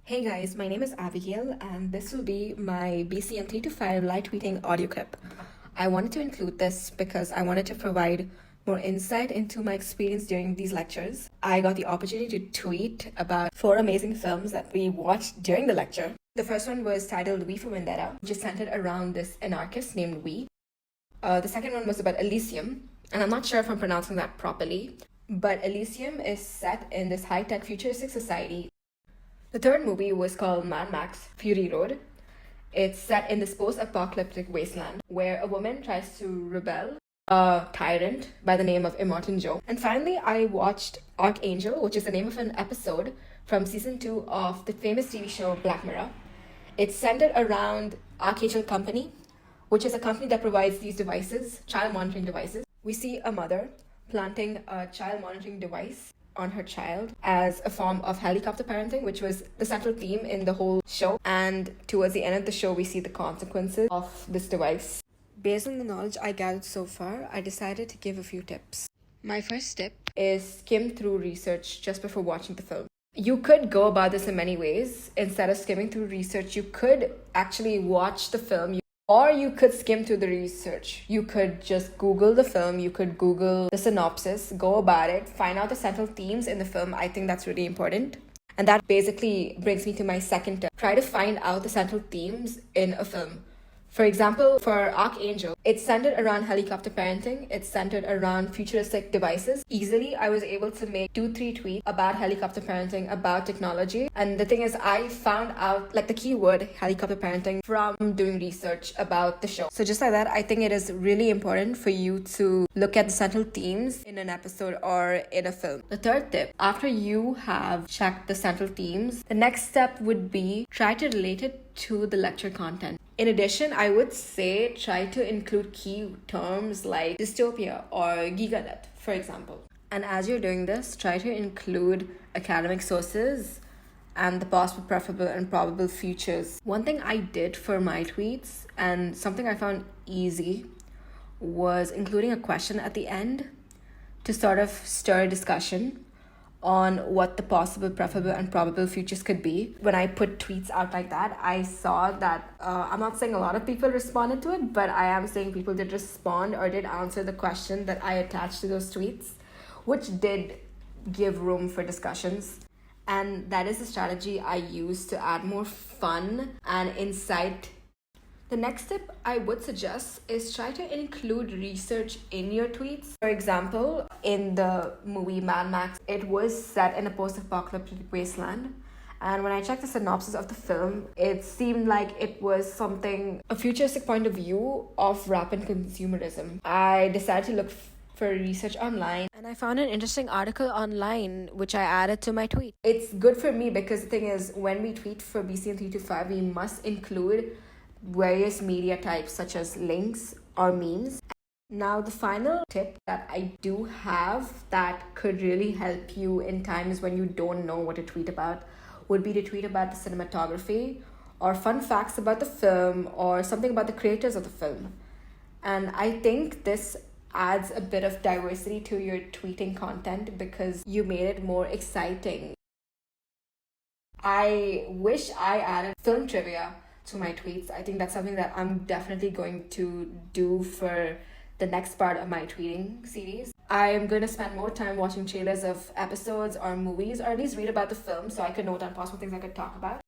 Hey guys, my name is Abigail, and this will be my BCM 3 to 5 light tweeting audio clip. I wanted to include this because I wanted to provide more insight into my experience during these lectures. I got the opportunity to tweet about 4 amazing films that we watched during the lecture. The first one was titled V for Vendetta, which is centered around this anarchist named V. The second one was about Elysium, and I'm not sure if I'm pronouncing that properly, but Elysium is set in this high-tech futuristic society. The third movie was called Mad Max Fury Road. It's set in this post-apocalyptic wasteland where a woman tries to rebel a tyrant by the name of Immortan Joe. And finally, I watched Archangel, which is the name of an episode from season 2 of the famous TV show Black Mirror. It's centered around Archangel Company, which is a company that provides these devices, child monitoring devices. We see a mother planting a child monitoring device on her child as a form of helicopter parenting, which was the central theme in the whole show. And towards the end of the show, we see the consequences of this device. Based on the knowledge I gathered so far, I decided to give a few tips. My first tip is skim through research just before watching the film. You could go about this in many ways. Instead of skimming through research, you could actually watch the film. Or you could skim through the research. You could just Google the film, you could Google the synopsis, go about it, find out the central themes in the film. I think that's really important. And that basically brings me to my second tip. Try to find out the central themes in a film. For example, for Archangel, it's centered around helicopter parenting. It's centered around futuristic devices. Easily, I was able to make 2-3 tweets about helicopter parenting, about technology. And the thing is, I found out the keyword helicopter parenting from doing research about the show. So just like that, I think it is really important for you to look at the central themes in an episode or in a film. The third tip, after you have checked the central themes, the next step would be try to relate it to the lecture content. In addition, I would say try to include key terms like dystopia or giganet, for example. And as you're doing this, try to include academic sources and the possible, preferable, and probable futures. One thing I did for my tweets, and something I found easy, was including a question at the end to sort of stir a discussion on what the possible, preferable, and probable futures could be. When I put tweets out like that, I saw that I'm not saying a lot of people responded to it, but I am saying people did respond or did answer the question that I attached to those tweets, which did give room for discussions. And that is the strategy I use to add more fun and insight. The next tip I would suggest is try to include research in your tweets. For example, in the movie Mad Max, it was set in a post-apocalyptic wasteland. And when I checked the synopsis of the film, it seemed like it was a futuristic point of view of rapid consumerism. I decided to look for research online, and I found an interesting article online which I added to my tweet. It's good for me because the thing is, when we tweet for BCM 3 to 5, we must include various media types such as links or memes. Now, the final tip that I do have that could really help you in times when you don't know what to tweet about would be to tweet about the cinematography or fun facts about the film or something about the creators of the film. And I think this adds a bit of diversity to your tweeting content because you made it more exciting. I wish I added film trivia to my tweets. I think that's something that I'm definitely going to do for the next part of my tweeting series. I'm going to spend more time watching trailers of episodes or movies, or at least read about the film so I could note down possible things I could talk about.